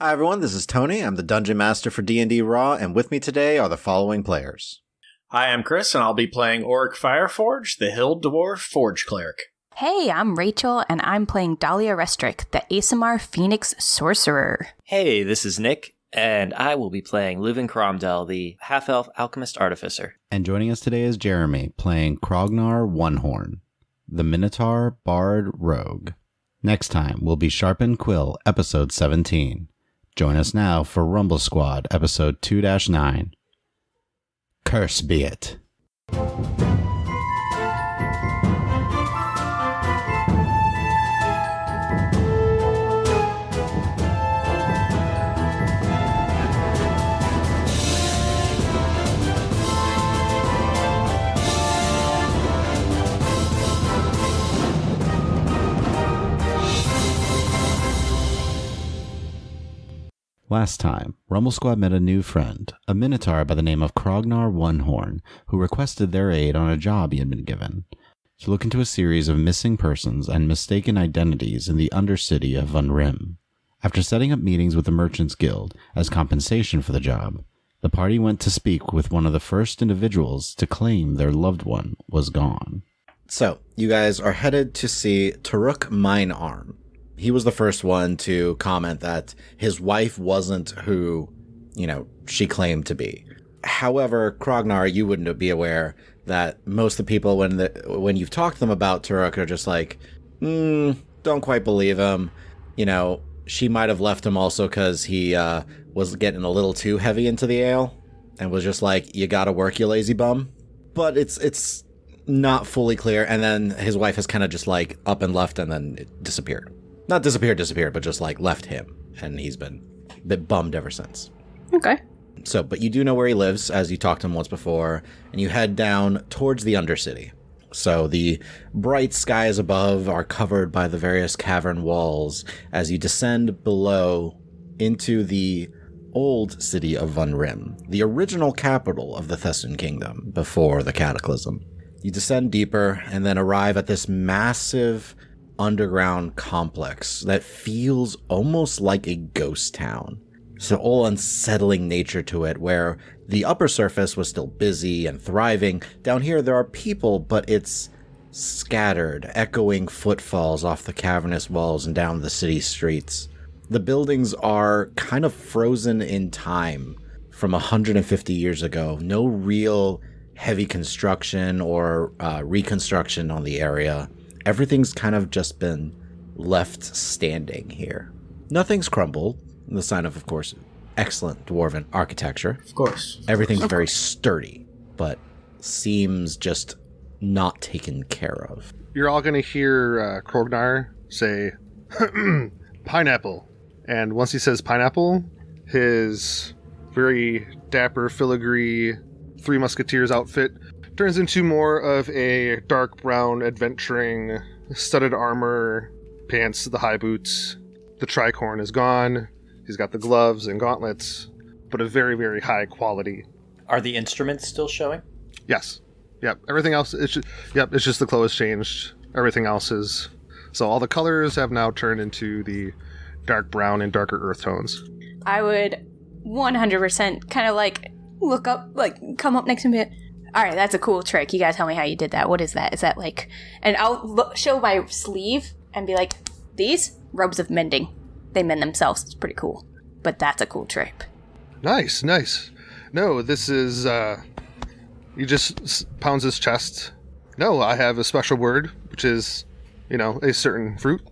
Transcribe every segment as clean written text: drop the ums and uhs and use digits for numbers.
Hi everyone, this is Tony. I'm the Dungeon Master for D&D Raw, and with me today are the following players. Hi, I'm Chris, and I'll be playing Auric Fireforge, the Hill Dwarf Forge Cleric. Hey, I'm Rachel, and I'm playing Dahlia Restrick, the Asimar Phoenix Sorcerer. Hey, this is Nick, and I will be playing Leuven Cromdell, the half-elf alchemist artificer. And joining us today is Jeremy, playing Krognar On-Horn, the Minotaur Bard Rogue. Next time will be Sharpened Quill, Episode 17. Join us now for Rumble Squad, Episode 2-9. Curse be it. Last time, Rumble Squad met a new friend, a Minotaur by the name of Krognar On-Horn, who requested their aid on a job he had been given, to look into a series of missing persons and mistaken identities in the Undercity of Vunrihm. After setting up meetings with the Merchants Guild as compensation for the job, the party went to speak with one of the first individuals to claim their loved one was gone. So, you guys are headed to see Taruk Minearm. He was the first one to comment that his wife wasn't who, she claimed to be. However, Krognar, you wouldn't be aware that most of the people, when you've talked to them about Taruk, are just like, don't quite believe him. She might have left him also because he was getting a little too heavy into the ale and was just like, you gotta work, you lazy bum. But it's not fully clear. And then his wife has kind of just like up and left and then it disappeared. Not disappeared, but just like left him. And he's been a bit bummed ever since. Okay. So, but you do know where he lives, as you talked to him once before, and you head down towards the Undercity. So the bright skies above are covered by the various cavern walls as you descend below into the old city of Vunrihm, the original capital of the Thessan Kingdom before the Cataclysm. You descend deeper and then arrive at this massive underground complex that feels almost like a ghost town. So all unsettling nature to it, where the upper surface was still busy and thriving. Down here there are people, but it's scattered, echoing footfalls off the cavernous walls and down the city streets. The buildings are kind of frozen in time from 150 years ago. No real heavy construction or reconstruction on the area. Everything's kind of just been left standing here. Nothing's crumbled, the sign of course, excellent dwarven architecture. Of course. Everything's very sturdy, but seems just not taken care of. You're all going to hear Krognar say, pineapple. And once he says pineapple, his very dapper, filigree Three Musketeers outfit turns into more of a dark brown adventuring studded armor, pants, the high boots. The tricorn is gone. He's got the gloves and gauntlets, but a very, very high quality. Are the instruments still showing? Yes. Yep. Everything else, it's just the clothes changed. Everything else is... So all the colors have now turned into the dark brown and darker earth tones. I would 100% kind of like look up, like come up next to me. All right, that's a cool trick. You gotta tell me how you did that. What is that? Is that like... And I'll show my sleeve and be like, these? Robes of mending. They mend themselves. It's pretty cool. But that's a cool trick. Nice. No, this is... He just pounds his chest. No, I have a special word, which is, a certain fruit.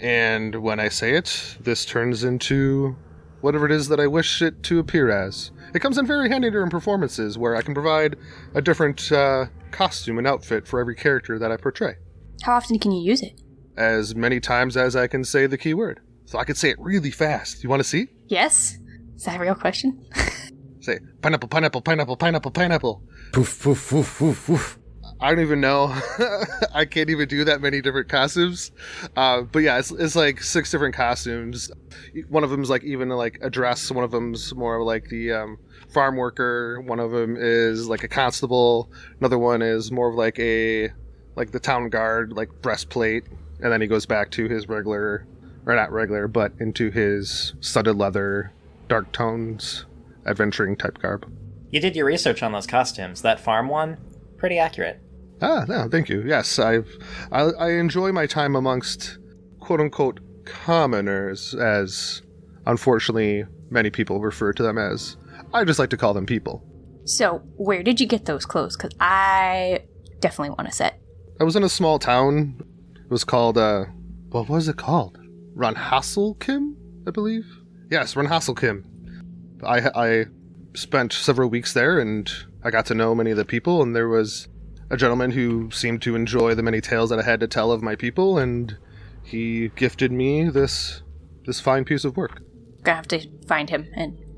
And when I say it, this turns into whatever it is that I wish it to appear as. It comes in very handy during performances where I can provide a different costume and outfit for every character that I portray. How often can you use it? As many times as I can say the key word. So I can say it really fast. You want to see? Yes. Is that a real question? Say, pineapple, pineapple, pineapple, pineapple, pineapple. Poof, poof, poof, poof, poof. I don't even know. I can't even do that many different costumes. But yeah, it's like 6 different costumes. One of them's like even like a dress. One of them's more like the farm worker. One of them is like a constable. Another one is more of like the town guard, like breastplate. And then he goes back to his regular or not regular, but into his studded leather, dark tones, adventuring type garb. You did your research on those costumes. That farm one, pretty accurate. No, thank you. Yes, I enjoy my time amongst quote-unquote commoners, as unfortunately many people refer to them as. I just like to call them people. So, where did you get those clothes? Because I definitely want a set. I was in a small town. It was called, what was it called? Runhasselkim, I believe? Yes, Runhasselkim. I spent several weeks there, and I got to know many of the people, and there was a gentleman who seemed to enjoy the many tales that I had to tell of my people, and he gifted me this fine piece of work. Gonna have to find him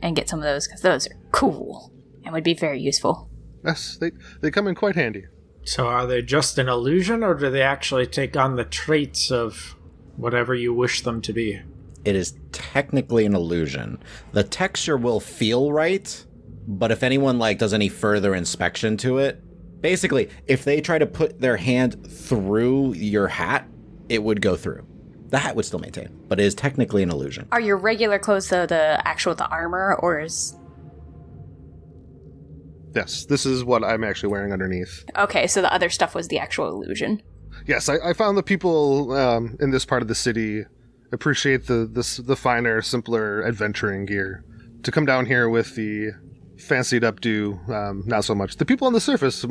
and get some of those, because those are cool and would be very useful. Yes, they come in quite handy. So are they just an illusion, or do they actually take on the traits of whatever you wish them to be? It is technically an illusion. The texture will feel right, but if anyone does any further inspection to it, basically, if they try to put their hand through your hat, it would go through. The hat would still maintain, but it is technically an illusion. Are your regular clothes the armor, or is... Yes, this is what I'm actually wearing underneath. Okay, so the other stuff was the actual illusion. Yes, I found the people in this part of the city appreciate the finer, simpler adventuring gear. To come down here with the fancied updo, not so much. The people on the surface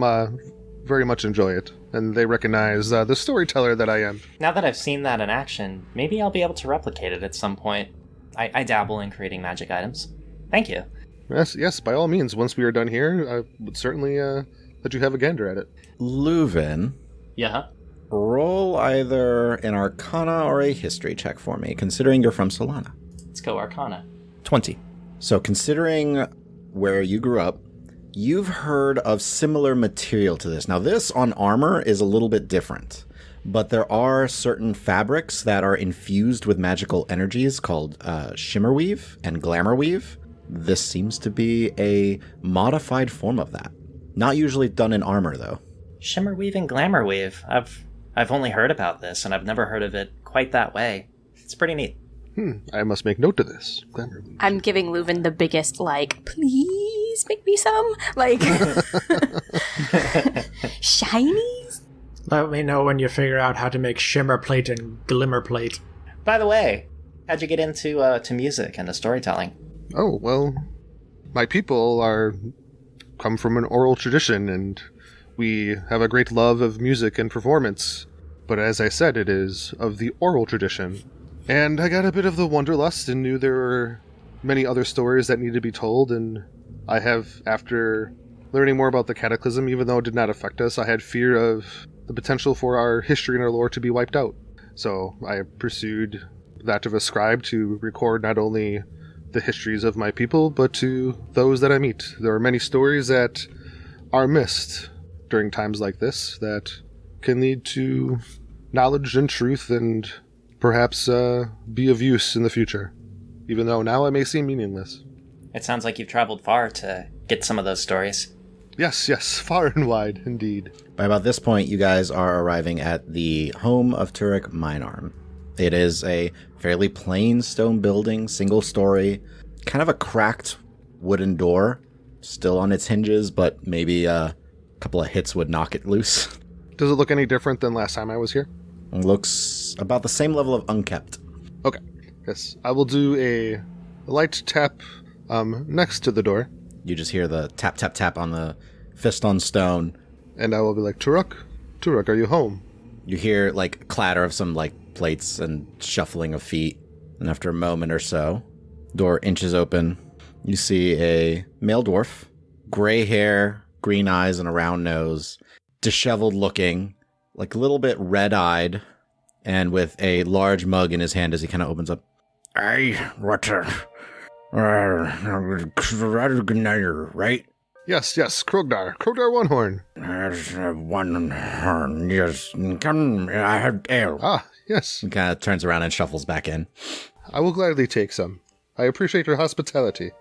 very much enjoy it, and they recognize the storyteller that I am. Now that I've seen that in action, maybe I'll be able to replicate it at some point. I dabble in creating magic items. Thank you. Yes, by all means. Once we are done here, I would certainly let you have a gander at it. Leuven, Yeah? roll either an Arcana or a History check for me, considering you're from Solana. Let's go Arcana. 20. So considering where you grew up, you've heard of similar material to this. Now, this on armor is a little bit different, but there are certain fabrics that are infused with magical energies called Shimmerweave and Glamourweave. This seems to be a modified form of that. Not usually done in armor, though. Shimmerweave and Glamourweave. I've only heard about this, and I've never heard of it quite that way. It's pretty neat. I must make note of this. Glamour. I'm giving Leuven the biggest, please make me some? Shinies? Let me know when you figure out how to make shimmer plate and glimmer plate. By the way, how'd you get into to music and to storytelling? Oh, well, my people come from an oral tradition, and we have a great love of music and performance. But as I said, it is of the oral tradition. And I got a bit of the wanderlust and knew there were many other stories that need to be told, and I have, after learning more about the Cataclysm, even though it did not affect us, I had fear of the potential for our history and our lore to be wiped out. So I pursued that of a scribe to record not only the histories of my people, but to those that I meet. There are many stories that are missed during times like this that can lead to knowledge and truth and perhaps be of use in the future, even though now it may seem meaningless. It sounds like you've traveled far to get some of those stories. Yes, far and wide, indeed. By about this point, you guys are arriving at the home of Turek Minearm. It is a fairly plain stone building, single story, kind of a cracked wooden door, still on its hinges, but maybe a couple of hits would knock it loose. Does it look any different than last time I was here? It looks about the same level of unkept. Okay. Yes, I will do a light tap next to the door. You just hear the tap, tap, tap on the fist on stone. And I will be like, Turek, are you home? You hear clatter of some plates and shuffling of feet. And after a moment or so, door inches open. You see a male dwarf, gray hair, green eyes, and a round nose, disheveled looking, a little bit red-eyed, and with a large mug in his hand as he kind of opens up. Hey, what Krognar, right? Yes, Krognar On-Horn. One-Horn, yes. Come, I have ale. Ah, yes. He kind of turns around and shuffles back in. I will gladly take some. I appreciate your hospitality.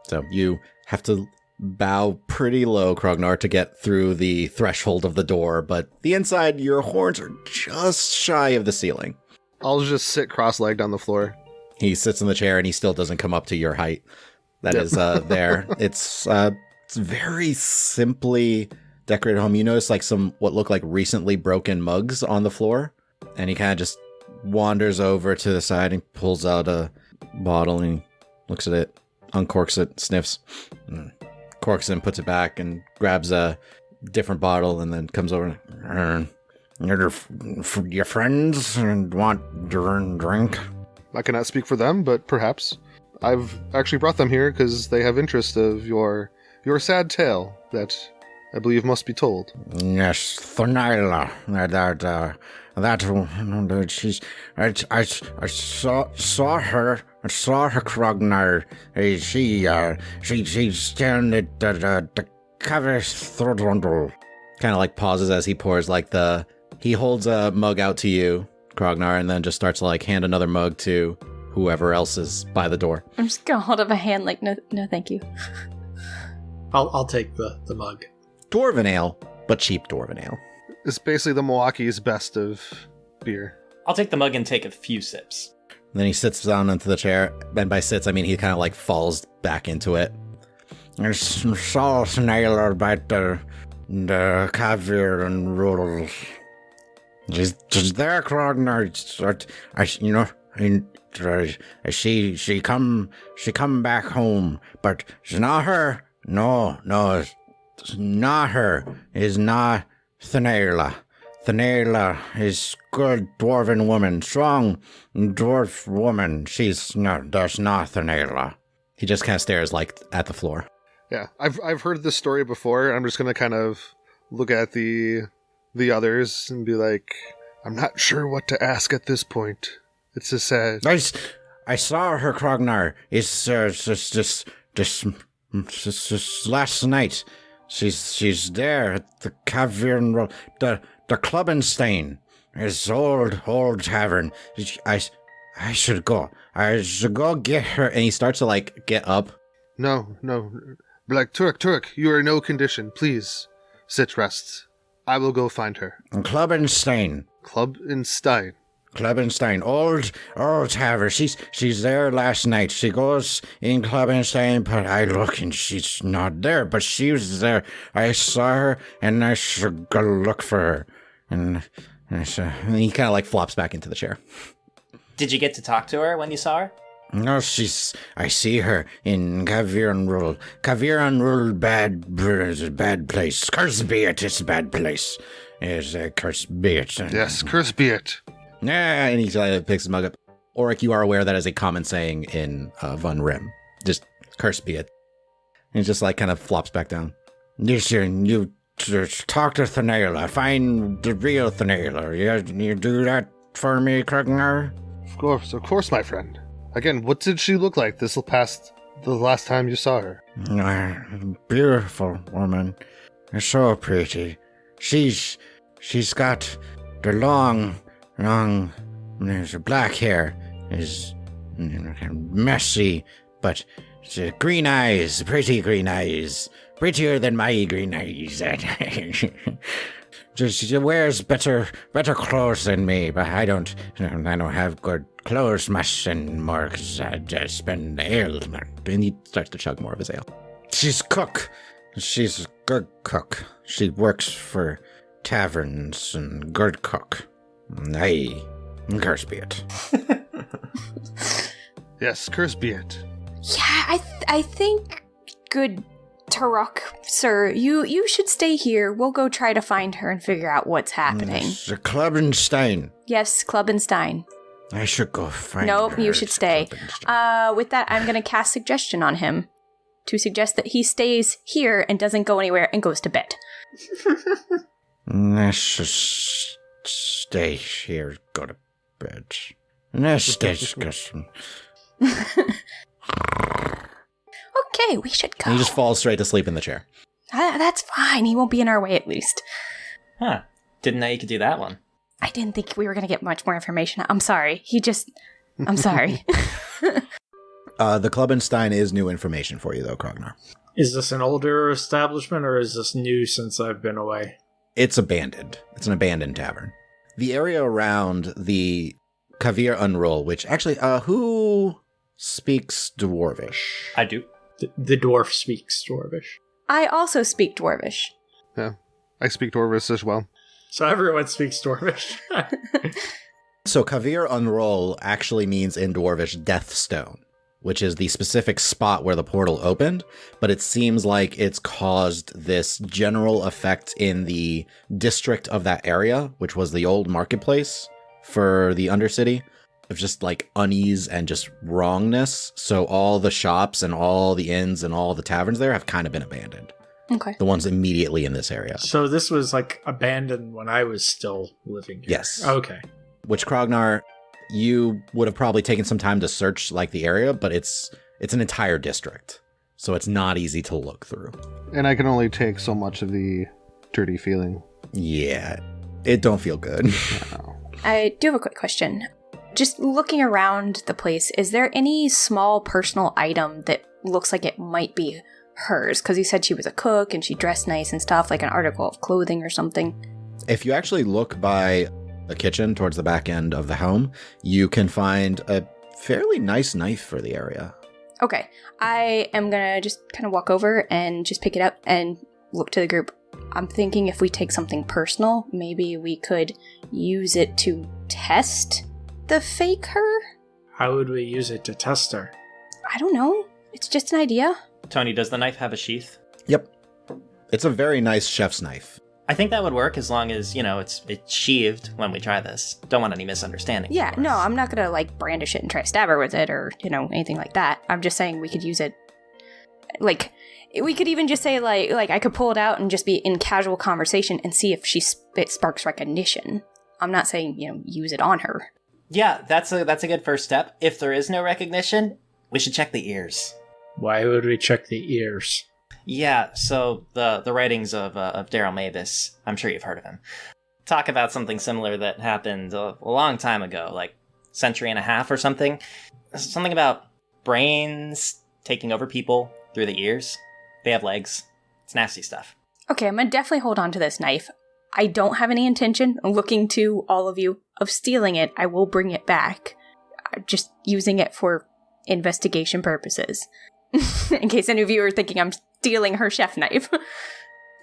So you have to bow pretty low, Krognar, to get through the threshold of the door, but the inside, your horns are just shy of the ceiling. I'll just sit cross-legged on the floor. He sits in the chair and he still doesn't come up to your height. That is there. It's very simply decorated home. You notice like some what look like recently broken mugs on the floor, and he kind of just wanders over to the side and pulls out a bottle and he looks at it, uncorks it, sniffs, corks it and puts it back and grabs a different bottle and then comes over and your friends and want to drink. I cannot speak for them, but perhaps. I've actually brought them here because they have interest of your sad tale that I believe must be told. Yes, Thornila. That she's. I saw her. I saw her, Krognar. She's down at the Cavis Throdrundle. Kind of like pauses as he pours like he holds a mug out to you, Krognar, and then just starts to like hand another mug to whoever else is by the door. I'm just gonna hold up a hand like, no, thank you. I'll take the mug. Dwarven ale, but cheap dwarven ale. It's basically the Milwaukee's best of beer. I'll take the mug and take a few sips. And then he sits down into the chair, and by sits, I mean he kind of like falls back into it. I saw snail about the caviar and rolls. She's there, Krognar. She come back home, but it's not her. No, it's not her. It's not Thanaela. Thanaela is good dwarven woman, strong dwarf woman. That's not Thanaela. He just kind of stares like at the floor. Yeah, I've heard this story before. I'm just gonna kind of look at the others and be like, I'm not sure what to ask at this point. It's so sad. I saw her, Krognar. It's just last night. She's there at the Cavern Road, the Clubbenstein. It's old tavern. I should go. I should go get her. And he starts to like get up. No. Like Turk, you are in no condition. Please sit, rest. I will go find her. Clubbenstein. Clubbenstein, old tavern. She's there last night. She goes in Clubbenstein, but I look and she's not there. But she was there. I saw her, and I should go look for her. And he kind of like flops back into the chair. Did you get to talk to her when you saw her? No, I see her in Caviran Rule. Caviran Rule, bad place. Curse be it, it's a bad place. Curse be it. Yes, curse be it. Yeah, and he picks his mug up. Auric, you are aware that is a common saying in Vunrihm. Just curse be it. And he just like kind of flops back down. You talk to Thanaela. Find the real Thanaela. You do that for me, Krognar? Of course, my friend. Again, what did she look like the last time you saw her? Beautiful woman. So pretty. She's got the long black hair. Is messy, but green eyes, pretty green eyes. Prettier than my green eyes. She wears better clothes than me, but I don't have good clothes much anymore because I just spend the ale. And he starts to chug more of his ale. She's a good cook. She works for taverns and good cook. Aye, curse be it. Yes, curse be it. Yeah, I think good Tarok, sir, you should stay here. We'll go try to find her and figure out what's happening. The Clubbenstein. Yes, Clubbenstein. I should go find her. Nope, you should stay. With that, I'm going to cast Suggestion on him to suggest that he stays here and doesn't go anywhere and goes to bed. Let's just stay here, go to bed. Let's stay discussing. Okay, we should go. He just falls straight to sleep in the chair. That's fine. He won't be in our way, at least. Huh. Didn't know you could do that one. I didn't think we were going to get much more information. I'm sorry. I'm sorry. The Clubbenstein is new information for you, though, Krognar. Is this an older establishment, or is this new since I've been away? It's abandoned. It's an abandoned tavern. The area around the Kavir Unroll, which actually, who speaks Dwarvish? I do. The dwarf speaks Dwarvish. I also speak Dwarvish. Yeah, I speak Dwarvish as well. So everyone speaks Dwarvish. So Kavir Unroll actually means in Dwarvish Deathstone, which is the specific spot where the portal opened, but it seems like it's caused this general effect in the district of that area, which was the old marketplace for the Undercity, of just like unease and just wrongness. So all the shops and all the inns and all the taverns there have kind of been abandoned. Okay. The ones immediately in this area. So this was like abandoned when I was still living here. Yes. Okay. Which, Krognar, you would have probably taken some time to search like the area, but it's an entire district. So it's not easy to look through. And I can only take so much of the dirty feeling. Yeah. It don't feel good. Wow. I do have a quick question. Just looking around the place, is there any small personal item that looks like it might be hers? Because you said she was a cook and she dressed nice and stuff, like an article of clothing or something. If you actually look by the kitchen towards the back end of the home, you can find a fairly nice knife for the area. Okay, I am gonna just kind of walk over and just pick it up and look to the group. I'm thinking if we take something personal, maybe we could use it to test the fake her? How would we use it to test her? I don't know. It's just an idea. Tony, does the knife have a sheath? Yep. It's a very nice chef's knife. I think that would work as long as, it's sheathed when we try this. Don't want any misunderstandings. Yeah, no, I'm not gonna like brandish it and try to stab her with it or, anything like that. I'm just saying we could use it, like, we could even just say like I could pull it out and just be in casual conversation and see if it sparks recognition. I'm not saying, use it on her. Yeah, that's a good first step. If there is no recognition, we should check the ears. Why would we check the ears? Yeah, so the writings of Daryl Mavis, I'm sure you've heard of him, talk about something similar that happened a long time ago, like century and a half or something. Something about brains taking over people through the ears. They have legs. It's nasty stuff. Okay, I'm gonna definitely hold on to this knife. I don't have any intention of looking to all of you of stealing it. I will bring it back. I'm just using it for investigation purposes. In case any of you are thinking I'm stealing her chef knife.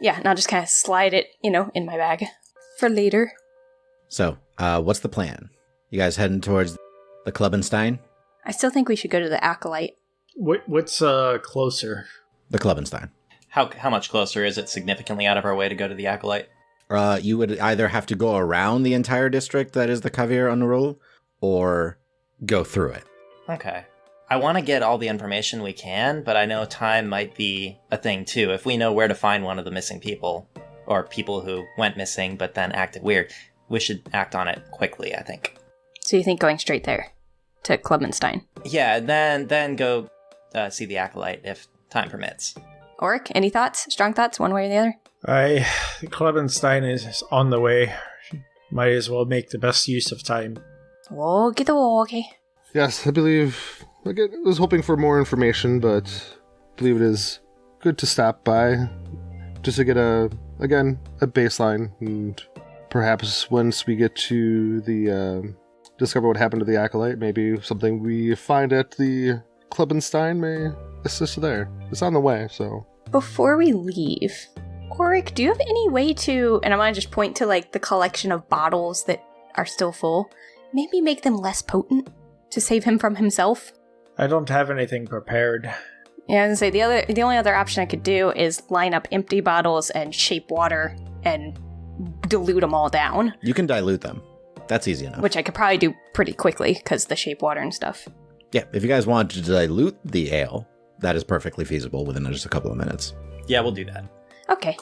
Yeah, and I'll just kind of slide it, in my bag for later. So, what's the plan? You guys heading towards the Klubbenstein? I still think we should go to the Acolyte. What's closer? The Klubbenstein. How much closer is it significantly out of our way to go to the Acolyte? You would either have to go around the entire district that is the Kavir Unroll, or go through it. Okay. I want to get all the information we can, but I know time might be a thing too. If we know where to find one of the missing people, or people who went missing but then acted weird, we should act on it quickly, I think. So you think going straight there to Klubbenstein? Yeah, then go see the Acolyte if time permits. Oric, any thoughts? Strong thoughts, one way or the other? Klebenstein is on the way. Might as well make the best use of time. Walkie the walkie. Yes, I believe. Again, I was hoping for more information, but I believe it is good to stop by just to get a baseline, and perhaps once we get to the discover what happened to the Acolyte, maybe something we find at the Klubbenstein may assist there. It's on the way, so. Before we leave, Oric, do you have any way to, and I want to just point to like the collection of bottles that are still full, maybe make them less potent to save him from himself? I don't have anything prepared. Yeah, I was gonna say the only other option I could do is line up empty bottles and shape water and dilute them all down. You can dilute them. That's easy enough. Which I could probably do pretty quickly because the shape water and stuff. Yeah, if you guys want to dilute the ale, that is perfectly feasible within just a couple of minutes. Yeah, we'll do that. Okay.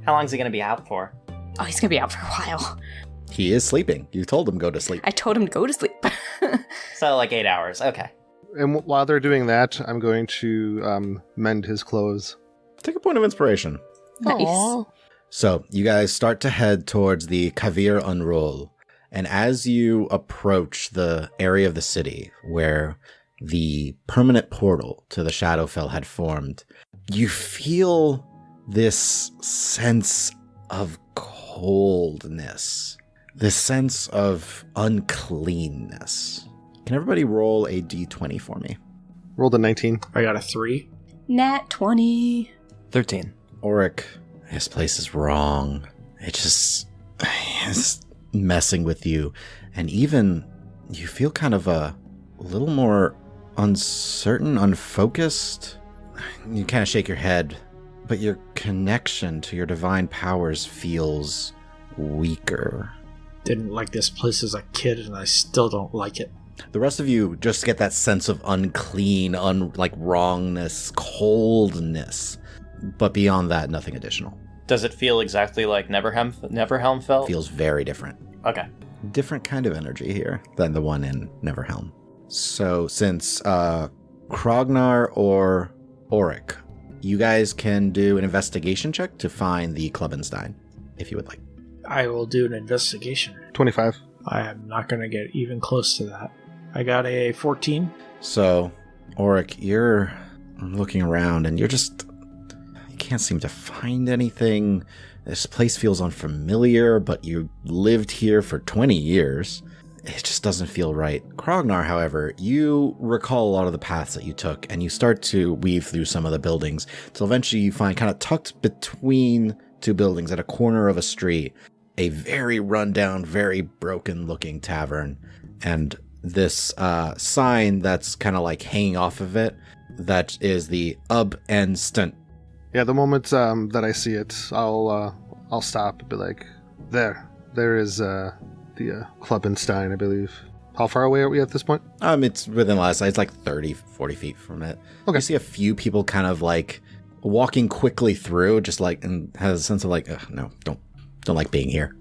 How long is he going to be out for? Oh, he's gonna be out for a while. He is sleeping. You told him go to sleep. I told him to go to sleep. So, like 8 hours. Okay. And while they're doing that, I'm going to mend his clothes. Take a point of inspiration. Nice. Aww. So, you guys start to head towards the Kavir Unroll. And as you approach the area of the city where the permanent portal to the Shadowfell had formed, you feel this sense of coldness this sense of uncleanness. Can everybody roll a d20 for me? Rolled a 19. I got a 3. Nat 20. 13. Auric, this place is wrong. It's messing with you. And even you feel kind of a little more uncertain, unfocused. You kind of shake your head, but your connection to your divine powers feels weaker. Didn't like this place as a kid, and I still don't like it. The rest of you just get that sense of unclean, wrongness, coldness. But beyond that, nothing additional. Does it feel exactly like Neverhelm felt? Feels very different. Okay. Different kind of energy here than the one in Neverhelm. So since Krognar or Auric, you guys can do an investigation check to find the Kleinhans, if you would like. I will do an investigation. 25. I am not going to get even close to that. I got a 14. So, Auric, you're looking around and you can't seem to find anything. This place feels unfamiliar, but you lived here for 20 years. It just doesn't feel right. Krognar, however, you recall a lot of the paths that you took, and you start to weave through some of the buildings, till eventually you find, kind of tucked between two buildings at a corner of a street, a very rundown, very broken-looking tavern, and this sign that's kind of like hanging off of it, that is the Ub and Stunt. Yeah, the moment that I see it, I'll stop and be like, there is the Kleinhans, I believe. How far away are we at this point? It's within last sight. It's like 30, 40 feet from it. Okay. You see a few people kind of like walking quickly through, just like, and has a sense of like, no, don't like being here.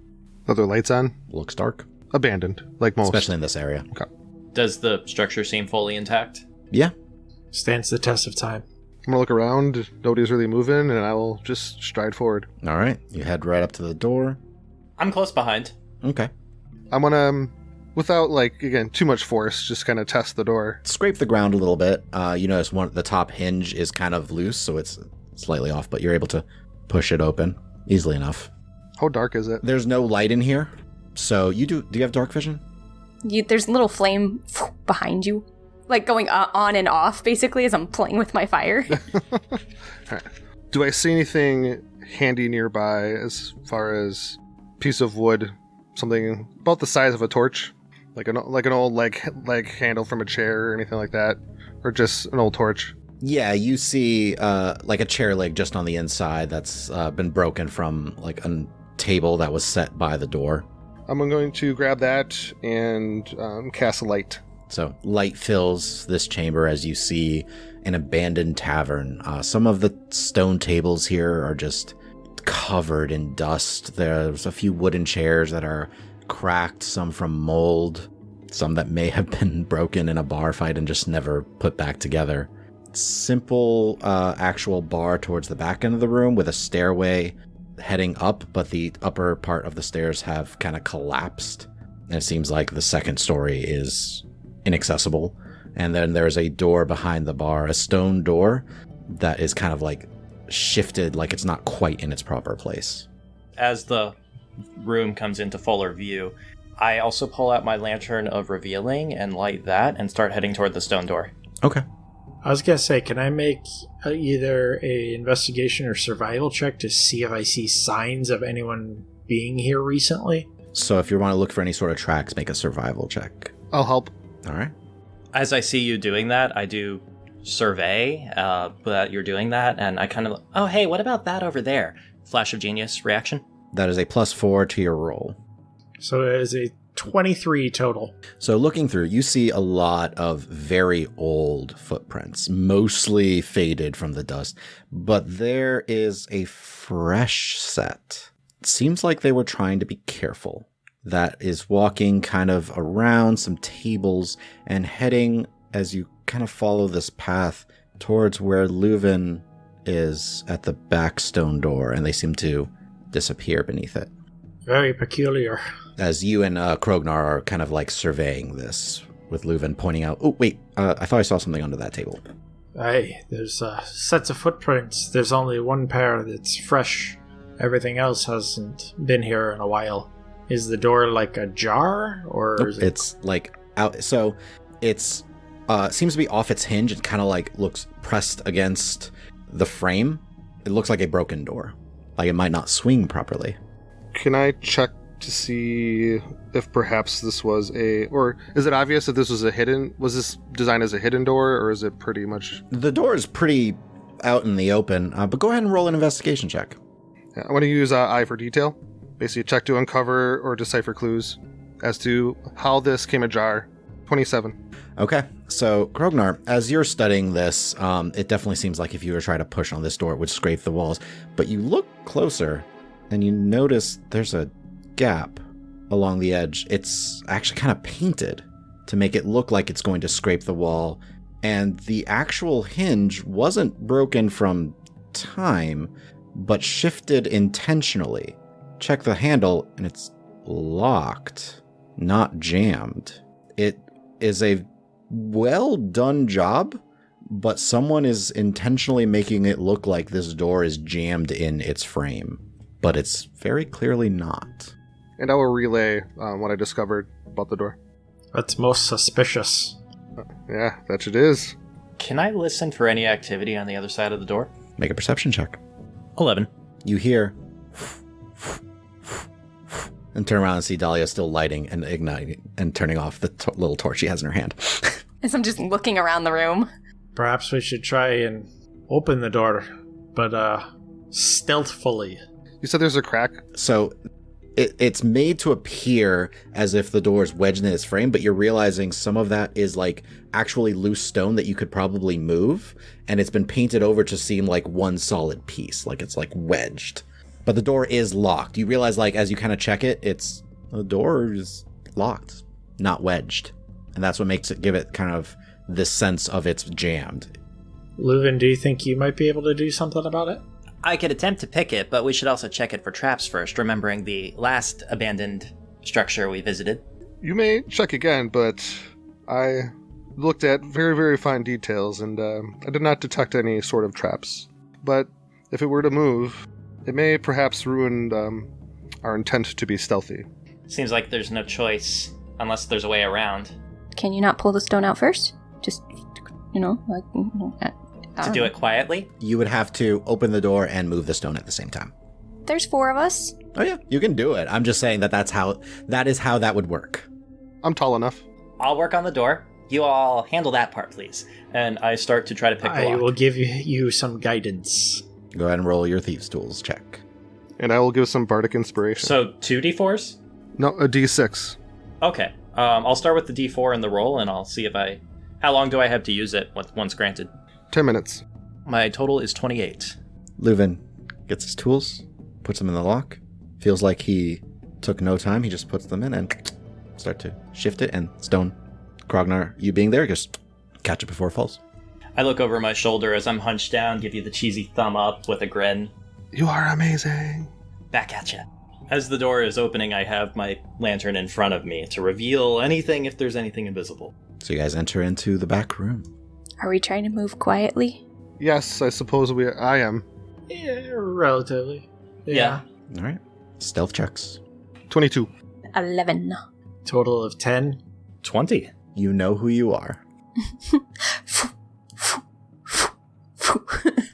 Are there lights on? Looks dark. Abandoned, like most. Especially in this area. Okay. Does the structure seem fully intact? Yeah. Stands the test of time. I'm gonna look around. Nobody's really moving, and I will just stride forward. All right. You head right up to the door. I'm close behind. Okay. I'm gonna, without too much force, just kind of test the door. Scrape the ground a little bit. You notice the top hinge is kind of loose, so it's slightly off, but you're able to push it open easily enough. How dark is it? There's no light in here, so do you have dark vision? There's a little flame behind you, like going on and off, basically, as I'm playing with my fire. All right. Do I see anything handy nearby as far as piece of wood, something about the size of a torch, like an old handle from a chair or anything like that, or just an old torch? Yeah, you see like a chair leg just on the inside that's been broken from like a table that was set by the door. I'm going to grab that and cast a light. So light fills this chamber as you see an abandoned tavern. Some of the stone tables here are just covered in dust. There's a few wooden chairs that are cracked, some from mold, some that may have been broken in a bar fight and just never put back together. Simple actual bar towards the back end of the room with a stairway heading up, but the upper part of the stairs have kind of collapsed. And it seems like the second story is inaccessible. And then there's a door behind the bar, a stone door that is kind of like shifted, like it's not quite in its proper place. As the room comes into fuller view, I also pull out my lantern of revealing and light that and start heading toward the stone door. Okay. I was going to say, can I make either a investigation or survival check to see if I see signs of anyone being here recently? So if you want to look for any sort of tracks, make a survival check. I'll help. All right. As I see you doing that, I do survey that you're doing that, and I kind of, oh, hey, what about that over there? Flash of genius reaction. That is a +4 to your roll. So it is a 23 total. So looking through, you see a lot of very old footprints, mostly faded from the dust, but there is a fresh set. It seems like they were trying to be careful. That is walking kind of around some tables and heading, as you kind of follow this path, towards where Leuven is at the back stone door, and they seem to disappear beneath it. Very peculiar. As you and Krognar are kind of like surveying this, with Leuven pointing out, oh, wait, I thought I saw something under that table. Hey, there's sets of footprints. There's only one pair that's fresh. Everything else hasn't been here in a while. Is the door like ajar, or is it... It's like out. So it's seems to be off its hinge. It kind of like looks pressed against the frame. It looks like a broken door. Like it might not swing properly. Can I check to see if perhaps this was or is it obvious that this was was this designed as a hidden door, or is it pretty much... The door is pretty out in the open, but go ahead and roll an investigation check. Yeah, I want to use eye for detail. Basically, check to uncover or decipher clues as to how this came ajar. 27. Okay, so Krognar, as you're studying this, it definitely seems like if you were trying to push on this door, it would scrape the walls. But you look closer, and you notice there's a gap along the edge. It's actually kind of painted to make it look like it's going to scrape the wall. And the actual hinge wasn't broken from time, but shifted intentionally. Check the handle, and it's locked, not jammed. It is a well done job, but someone is intentionally making it look like this door is jammed in its frame, but it's very clearly not. And I will relay what I discovered about the door. That's most suspicious. Yeah, that it is. Can I listen for any activity on the other side of the door? Make a perception check. 11. You hear and turn around and see Dahlia still lighting and igniting and turning off the little torch she has in her hand. As I'm just looking around the room. Perhaps we should try and open the door, but stealthfully. You said there's a crack? So it's made to appear as if the door is wedged in its frame, but you're realizing some of that is like actually loose stone that you could probably move, and it's been painted over to seem like one solid piece, like it's like wedged. But the door is locked. You realize, like, as you kind of check it, the door is locked, not wedged. And that's what makes it give it kind of this sense of it's jammed. Leuven, do you think you might be able to do something about it? I could attempt to pick it, but we should also check it for traps first, remembering the last abandoned structure we visited. You may check again, but I looked at very, very fine details, and I did not detect any sort of traps. But if it were to move, it may perhaps ruin our intent to be stealthy. Seems like there's no choice unless there's a way around. Can you not pull the stone out first? Just, like... To do it quietly? You would have to open the door and move the stone at the same time. There's 4 of us. Oh yeah, you can do it. I'm just saying that is how that would work. I'm tall enough. I'll work on the door. You all handle that part, please. And I start to try to pick the lock. I will give you some guidance. Go ahead and roll your Thieves' Tools check. And I will give some bardic inspiration. So 2 d4s? No, a d6. Okay. I'll start with the d4 and the roll, and I'll see if how long do I have to use it once granted? 10 minutes. My total is 28. Leuven gets his tools, puts them in the lock. Feels like he took no time. He just puts them in and start to shift it, and stone. Krognar, you being there, just catch it before it falls. I look over my shoulder as I'm hunched down, give you the cheesy thumb up with a grin. You are amazing. Back at ya. As the door is opening, I have my lantern in front of me to reveal anything if there's anything invisible. So you guys enter into the back room. Are we trying to move quietly? Yes, I suppose I am. Yeah, relatively. Yeah. All right. Stealth checks. 22. 11. Total of 10. 20. You know who you are.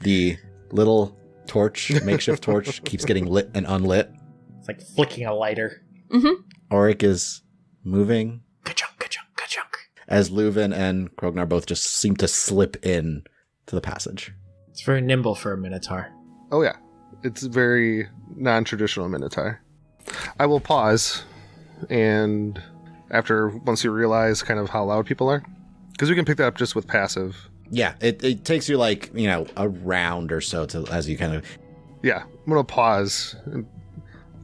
The little torch, makeshift torch, keeps getting lit and unlit. It's like flicking a lighter. Mm-hmm. Auric is moving Ka-chunk, ka-chunk, ka-chunk. as Leuven and Krognar both just seem to slip in to the passage. It's very nimble for a Minotaur. Oh yeah, it's very non-traditional Minotaur. I will pause, and once you realize kind of how loud people are, because we can pick that up just with passive. Yeah, it takes you like, a round or so as you kind of... Yeah, I'm going to pause and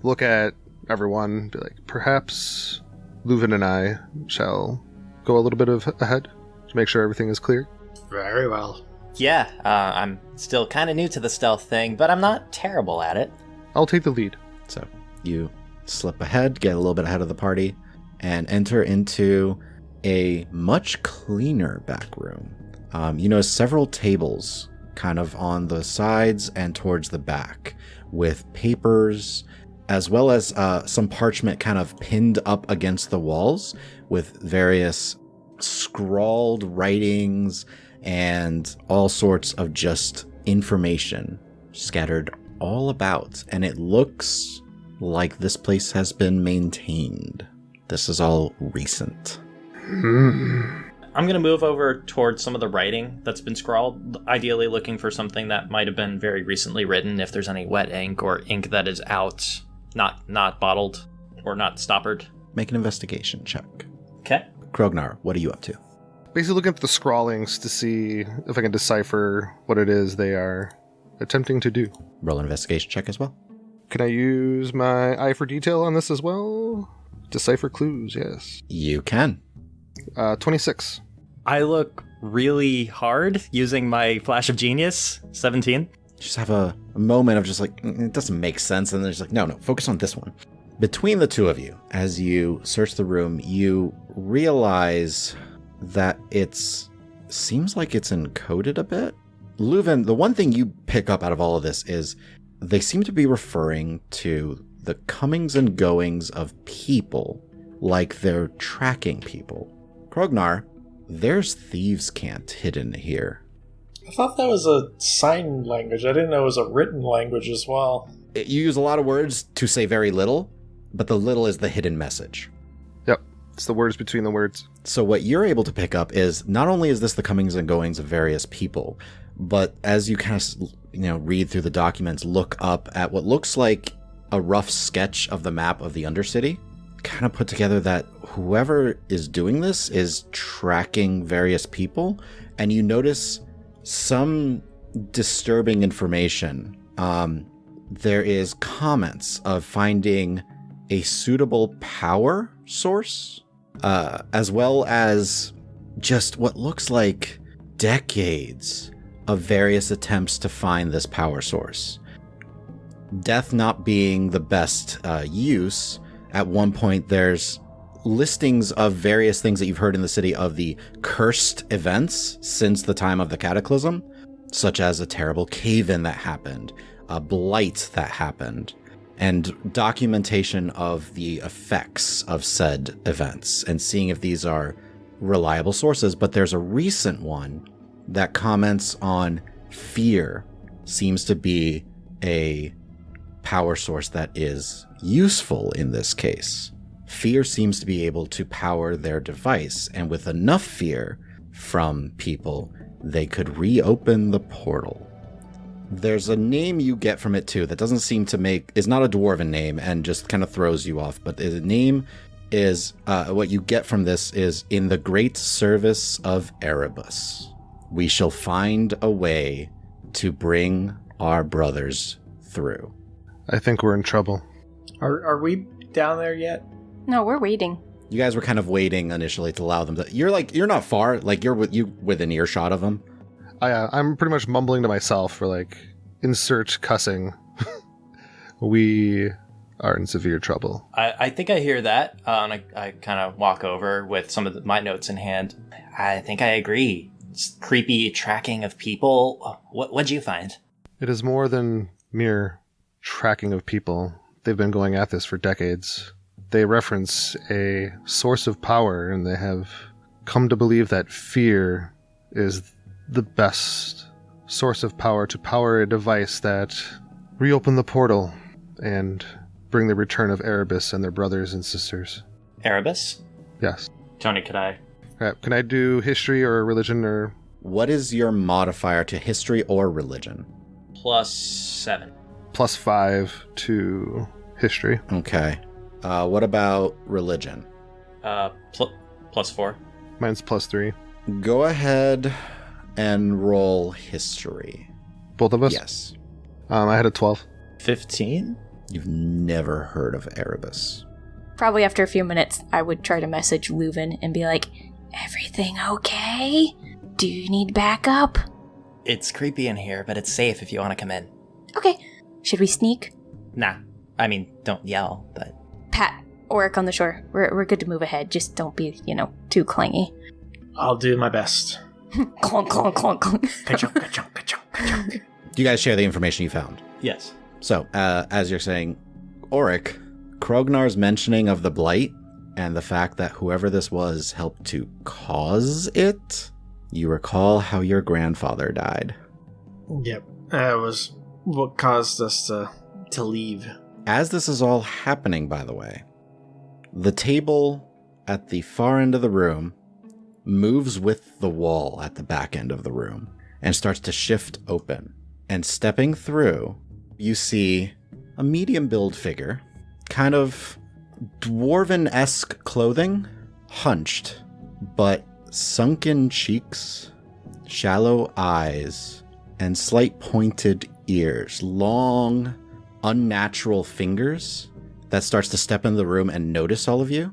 look at everyone, be like, perhaps Leuven and I shall go a little bit ahead to make sure everything is clear. Very well. Yeah, I'm still kind of new to the stealth thing, but I'm not terrible at it. I'll take the lead. So you slip ahead, get a little bit ahead of the party, and enter into a much cleaner back room. You notice several tables kind of on the sides and towards the back with papers as well as some parchment kind of pinned up against the walls with various scrawled writings and all sorts of just information scattered all about. And it looks like this place has been maintained. This is all recent. I'm going to move over towards some of the writing that's been scrawled, ideally looking for something that might have been very recently written, if there's any wet ink or ink that is out, not bottled or not stoppered. Make an investigation check. Okay. Krognar, what are you up to? Basically looking at the scrawlings to see if I can decipher what it is they are attempting to do. Roll an investigation check as well. Can I use my eye for detail on this as well? Decipher clues, yes. You can. 26. I look really hard using my flash of genius, 17. Just have a moment of just like, it doesn't make sense. And then there's like, no, focus on this one. Between the two of you, as you search the room, you realize that seems like it's encoded a bit. Leuven, the one thing you pick up out of all of this is they seem to be referring to the comings and goings of people like they're tracking people. Krognar, there's thieves' cant hidden here. I thought that was a sign language. I didn't know it was a written language as well. You use a lot of words to say very little, but the little is the hidden message. Yep, it's the words between the words. So what you're able to pick up is not only is this the comings and goings of various people, but as you kind of read through the documents, look up at what looks like a rough sketch of the map of the Undercity, kind of put together that whoever is doing this is tracking various people, and you notice some disturbing information. There is comments of finding a suitable power source, as well as just what looks like decades of various attempts to find this power source. Death not being the best use, at one point there's listings of various things that you've heard in the city of the cursed events since the time of the cataclysm, such as a terrible cave-in that happened, a blight that happened, and documentation of the effects of said events, and seeing if these are reliable sources. But there's a recent one that comments on fear seems to be a power source that is useful in this case. Fear seems to be able to power their device, and with enough fear from people, they could reopen the portal. There's a name you get from it too that doesn't seem to is not a dwarven name and just kind of throws you off, but the name is, what you get from this is, in the great service of Erebus, we shall find a way to bring our brothers through. I think we're in trouble. Are we down there yet? No, we're waiting. You guys were kind of waiting initially to allow them to. You're not far. Like you're within earshot of them. I'm pretty much mumbling to myself for like, insert cussing. We are in severe trouble. I think I hear that, and I kind of walk over with some of my notes in hand. I think I agree. It's creepy tracking of people. What'd you find? It is more than mere tracking of people. They've been going at this for decades. They reference a source of power, and they have come to believe that fear is the best source of power to power a device that reopen the portal and bring the return of Erebus and their brothers and sisters. Erebus? Yes. Tony, could I? Right. Can I do history or religion or... What is your modifier to history or religion? +7. +5 to history. Okay. What about religion? +4. Mine's +3. Go ahead and roll history. Both of us? Yes. I had a 12. 15? You've never heard of Erebus. Probably after a few minutes, I would try to message Leuven and be like, everything okay? Do you need backup? It's creepy in here, but it's safe if you want to come in. Okay. Should we sneak? Nah. I mean, don't yell, but... Pat, Oric on the shore. We're good to move ahead. Just don't be, too clingy. I'll do my best. Clonk, clonk, clonk, clonk. Ka-chunk, ka-chunk, ka-chunk, ka-chunk. Do you guys share the information you found? Yes. So, as you're saying, Auric, Krognar's mentioning of the Blight and the fact that whoever this was helped to cause it, you recall how your grandfather died. Yep, that was what caused us to leave. As this is all happening, by the way, the table at the far end of the room moves with the wall at the back end of the room and starts to shift open. And stepping through, you see a medium-build figure, kind of dwarven-esque clothing, hunched, but sunken cheeks, shallow eyes, and slight pointed ears, long, unnatural fingers that starts to step in the room and notice all of you.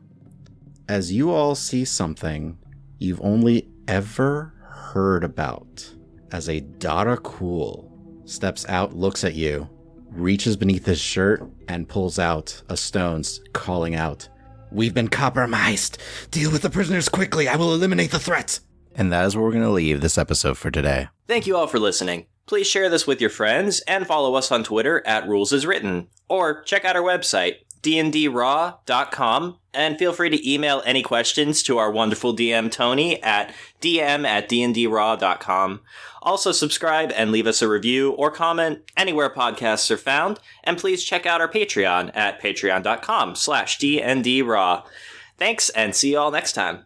As you all see something you've only ever heard about, as a Darakul steps out, looks at you, reaches beneath his shirt, and pulls out a stone, calling out, "We've been compromised! Deal with the prisoners quickly! I will eliminate the threat!" And that is where we're going to leave this episode for today. Thank you all for listening. Please share this with your friends and follow us on Twitter at RulesAsWritten, or check out our website, dndraw.com, and feel free to email any questions to our wonderful DM Tony at dm@dndraw.com. Also subscribe and leave us a review or comment anywhere podcasts are found, and please check out our Patreon at patreon.com/dndraw. Thanks, and see you all next time.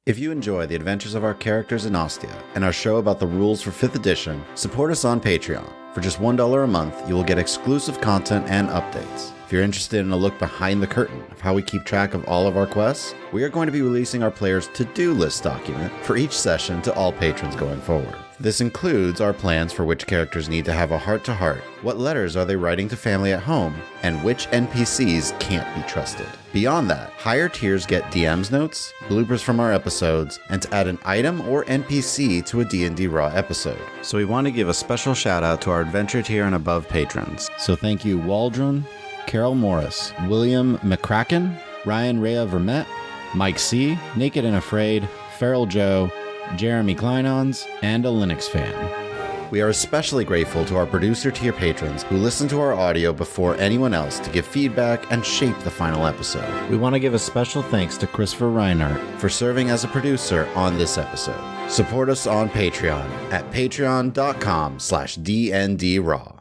If you enjoy the adventures of our characters in Ostia and our show about the rules for 5th edition, support us on Patreon. For just $1 a month, you will get exclusive content and updates. If you're interested in a look behind the curtain of how we keep track of all of our quests, we are going to be releasing our players' to-do list document for each session to all patrons going forward. This includes our plans for which characters need to have a heart-to-heart, what letters are they writing to family at home, and which NPCs can't be trusted. Beyond that, higher tiers get DM's notes, bloopers from our episodes, and to add an item or NPC to a D&D Raw episode. So we want to give a special shout out to our adventure tier and above patrons. So thank you Waldron, Carol Morris, William McCracken, Ryan Rhea Vermette, Mike C., Naked and Afraid, Feral Joe, Jeremy Kleinhans, and a Linux fan. We are especially grateful to our producer tier patrons who listen to our audio before anyone else to give feedback and shape the final episode. We want to give a special thanks to Christopher Reinhardt for serving as a producer on this episode. Support us on Patreon at patreon.com/dndraw.